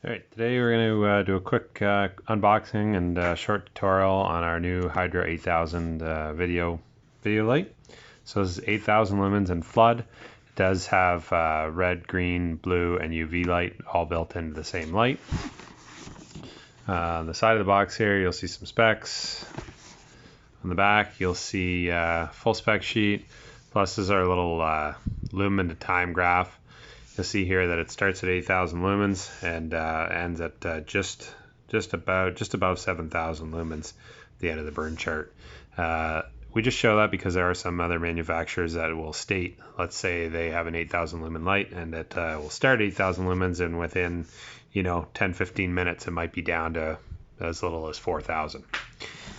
Alright, today we're going to do a quick unboxing and short tutorial on our new Hydra 8000 video light. So this is 8000 lumens and flood. It does have red, green, blue, and UV light all built into the same light. On the side of the box here you'll see some specs. On the back you'll see full spec sheet, plus this is our little lumen to time graph. You'll see here that it starts at 8,000 lumens and ends at just above 7,000 lumens at the end of the burn chart. We just show that because there are some other manufacturers that will state, let's say they have an 8,000 lumen light and it will start 8,000 lumens, and within 10-15 minutes it might be down to as little as 4,000.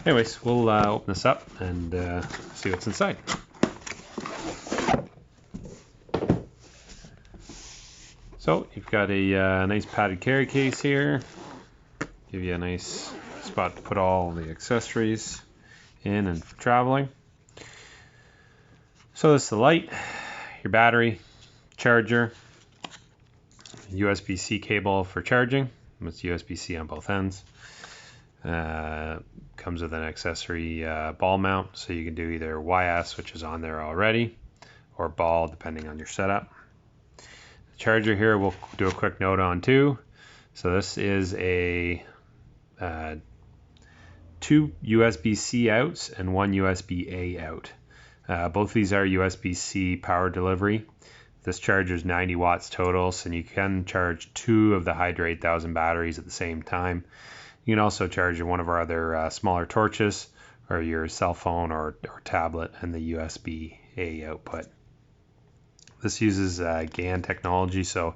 Anyways, we'll open this up and see what's inside. So you've got a nice padded carry case here. Give you a nice spot to put all the accessories in and for traveling. So this is the light, your battery, charger, USB-C cable for charging. It's USB-C on both ends. Comes with an accessory ball mount, so you can do either YS, which is on there already, or ball, depending on your setup. Charger here we'll do a quick note on too. So this is a 2 USB-C outs and 1 USB-A out. Both these are USB-C power delivery. This charger is 90 watts total, so you can charge 2 of the Hydra 8000 batteries at the same time. You can also charge one of our other smaller torches, or your cell phone or tablet, and the USB-A output. This uses GaN technology, so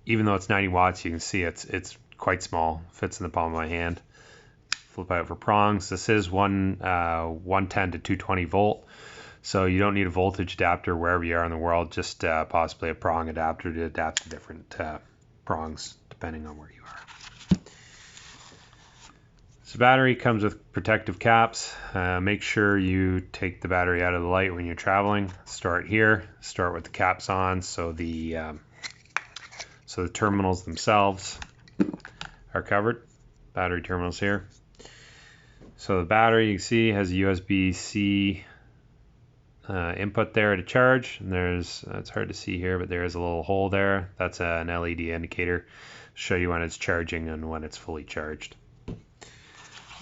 even though it's 90 watts, you can see it's quite small, fits in the palm of my hand. Flip out for prongs. This is 110 to 220 volt, so you don't need a voltage adapter wherever you are in the world, just possibly a prong adapter to adapt to different prongs depending on where you are. So battery comes with protective caps. Make sure you take the battery out of the light when you're traveling. Start here. Start with the caps on, so the terminals themselves are covered. Battery terminals here. So the battery, you can see, has a USB-C input there to charge. And it's hard to see here, but there is a little hole there. That's an LED indicator. Show you when it's charging and when it's fully charged.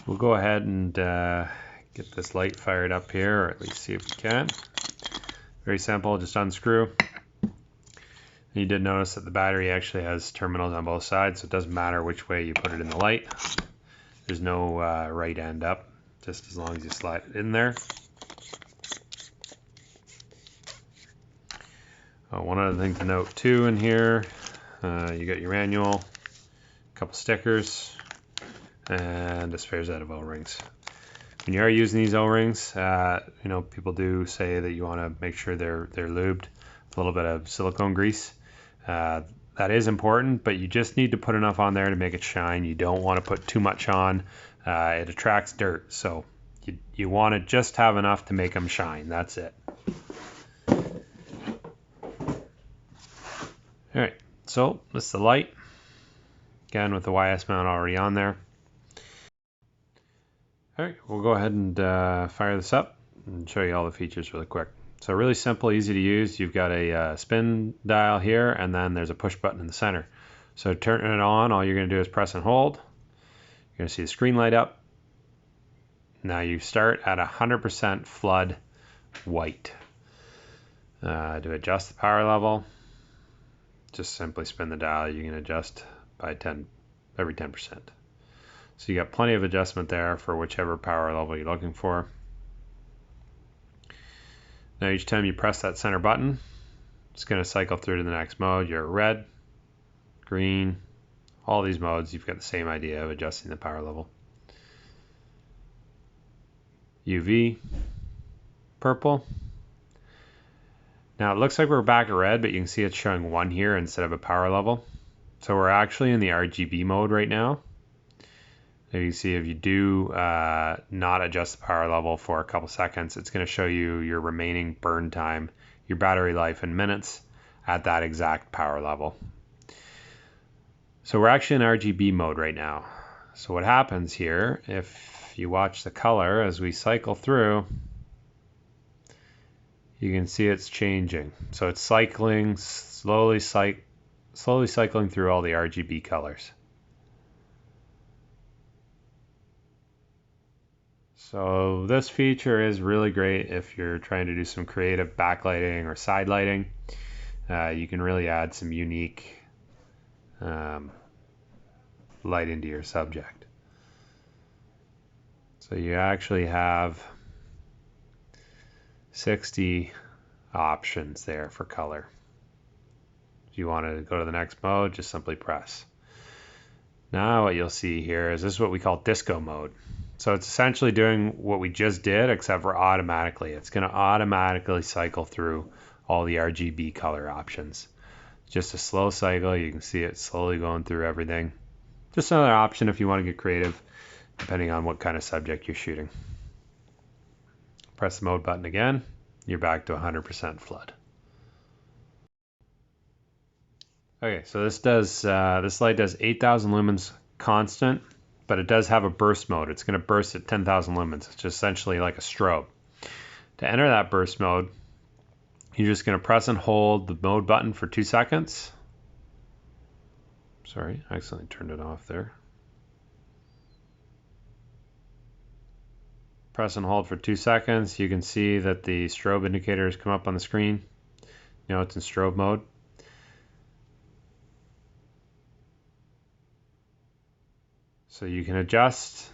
We'll go ahead and get this light fired up here, or at least see if we can. Very simple, just unscrew. And you did notice that the battery actually has terminals on both sides, so it doesn't matter which way you put it in the light. There's no right end up, just as long as you slide it in there. One other thing to note too in here, you got your manual, a couple stickers, and a spare set of O-rings. When you are using these O-rings, people do say that you want to make sure they're lubed with a little bit of silicone grease. That is important, but you just need to put enough on there to make it shine. You don't want to put too much on. It attracts dirt, so you want to just have enough to make them shine. That's it. Alright, so this is the light. Again, with the YS mount already on there. Alright, we'll go ahead and fire this up and show you all the features really quick. So really simple, easy to use. You've got a spin dial here, and then there's a push button in the center. So to turn it on, all you're going to do is press and hold. You're going to see the screen light up. Now you start at 100% flood white. To adjust the power level, just simply spin the dial. You can adjust by every 10%. So you got plenty of adjustment there for whichever power level you're looking for. Now each time you press that center button, it's going to cycle through to the next mode. You're red, green, all these modes, you've got the same idea of adjusting the power level. UV, purple. Now it looks like we're back at red, but you can see it's showing 1 here instead of a power level. So we're actually in the RGB mode right now. You can see if you do not adjust the power level for a couple seconds, it's going to show you your remaining burn time, your battery life in minutes at that exact power level. So we're actually in RGB mode right now. So what happens here, if you watch the color as we cycle through, you can see it's changing. So it's cycling, slowly cycling through all the RGB colors. So this feature is really great if you're trying to do some creative backlighting or side lighting. You can really add some unique light into your subject. So you actually have 60 options there for color. If you want to go to the next mode, just simply press. Now what you'll see here is this is what we call disco mode. So it's essentially doing what we just did, except for automatically. It's going to automatically cycle through all the RGB color options. Just a slow cycle. You can see it slowly going through everything. Just another option if you want to get creative, depending on what kind of subject you're shooting. Press the mode button again. You're back to 100% flood. Okay, so this light does 8,000 lumens constant, but it does have a burst mode. It's going to burst at 10,000 lumens. It's just essentially like a strobe. To enter that burst mode, you're just going to press and hold the mode button for 2 seconds. Sorry, I accidentally turned it off there. Press and hold for 2 seconds. You can see that the strobe indicators come up on the screen. You know it's in strobe mode. So you can adjust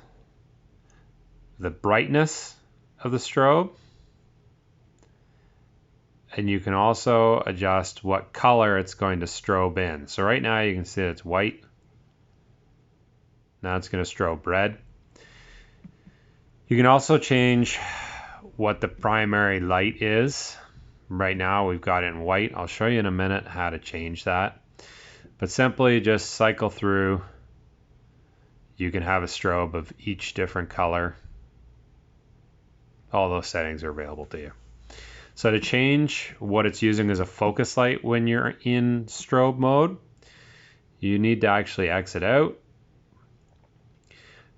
the brightness of the strobe, and you can also adjust what color it's going to strobe in. So right now you can see it's white. Now it's going to strobe red. You can also change what the primary light is. Right now we've got it in white. I'll show you in a minute how to change that. But simply just cycle through. You can have a strobe of each different color. All those settings are available to you. So to change what it's using as a focus light when you're in strobe mode, you need to actually exit out.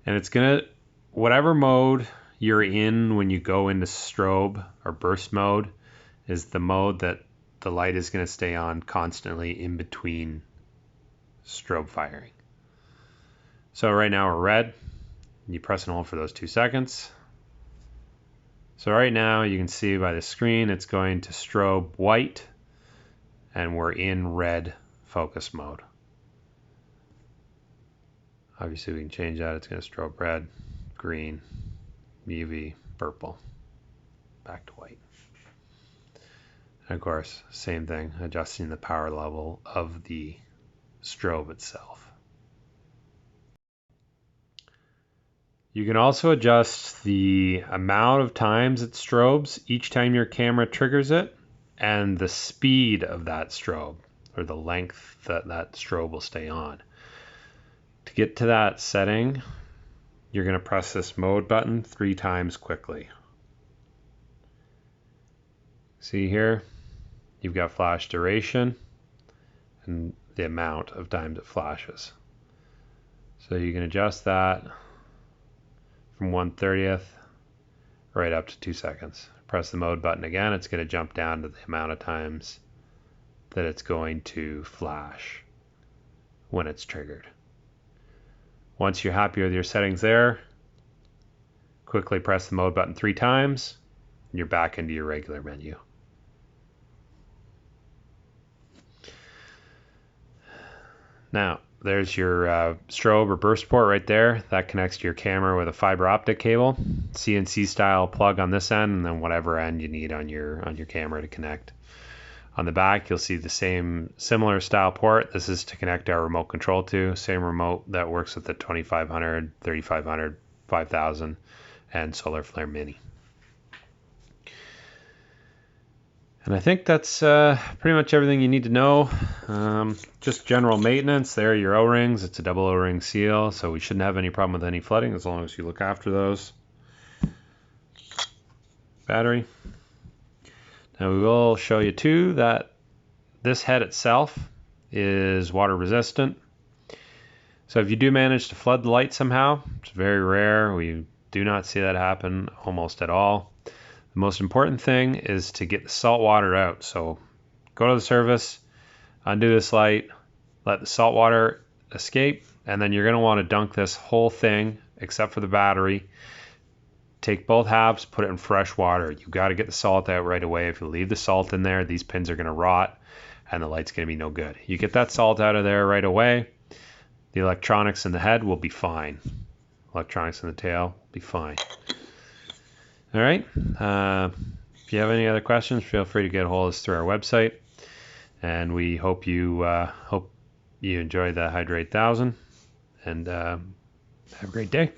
And it's going to, whatever mode you're in when you go into strobe or burst mode is the mode that the light is going to stay on constantly in between strobe firing. So right now we're red. You press and hold for those 2 seconds. So right now you can see by the screen it's going to strobe white and we're in red focus mode. Obviously we can change that. It's going to strobe red, green, UV, purple, back to white. And of course, same thing, adjusting the power level of the strobe itself. You can also adjust the amount of times it strobes each time your camera triggers it, and the speed of that strobe, or the length that that strobe will stay on. To get to that setting, you're going to press this mode button 3 times quickly. See here, you've got flash duration and the amount of times it flashes. So you can adjust that from 1/30 right up to 2 seconds. Press the mode button again, it's going to jump down to the amount of times that it's going to flash when it's triggered. Once you're happy with your settings there, quickly press the mode button 3 times, and you're back into your regular menu. Now, there's your strobe or burst port right there. That connects to your camera with a fiber optic cable, CNC style plug on this end, and then whatever end you need on your camera to connect. On the back, you'll see the similar style port. This is to connect our remote control to. Same remote that works with the 2500, 3500, 5000, and Solar Flare Mini. And I think that's pretty much everything you need to know. Just general maintenance. There are your O-rings. It's a double O-ring seal, so we shouldn't have any problem with any flooding as long as you look after those. Battery. Now we will show you too that this head itself is water resistant. So if you do manage to flood the light somehow, it's very rare. We do not see that happen almost at all. The most important thing is to get the salt water out. So go to the service, undo this light, let the salt water escape, and then you're going to want to dunk this whole thing, except for the battery. Take both halves, put it in fresh water. You got to get the salt out right away. If you leave the salt in there, these pins are going to rot and the light's going to be no good. You get that salt out of there right away, the electronics in the head will be fine. Electronics in the tail will be fine. All right. If you have any other questions, feel free to get a hold of us through our website. And we hope you enjoy the Hydra 8000. And have a great day.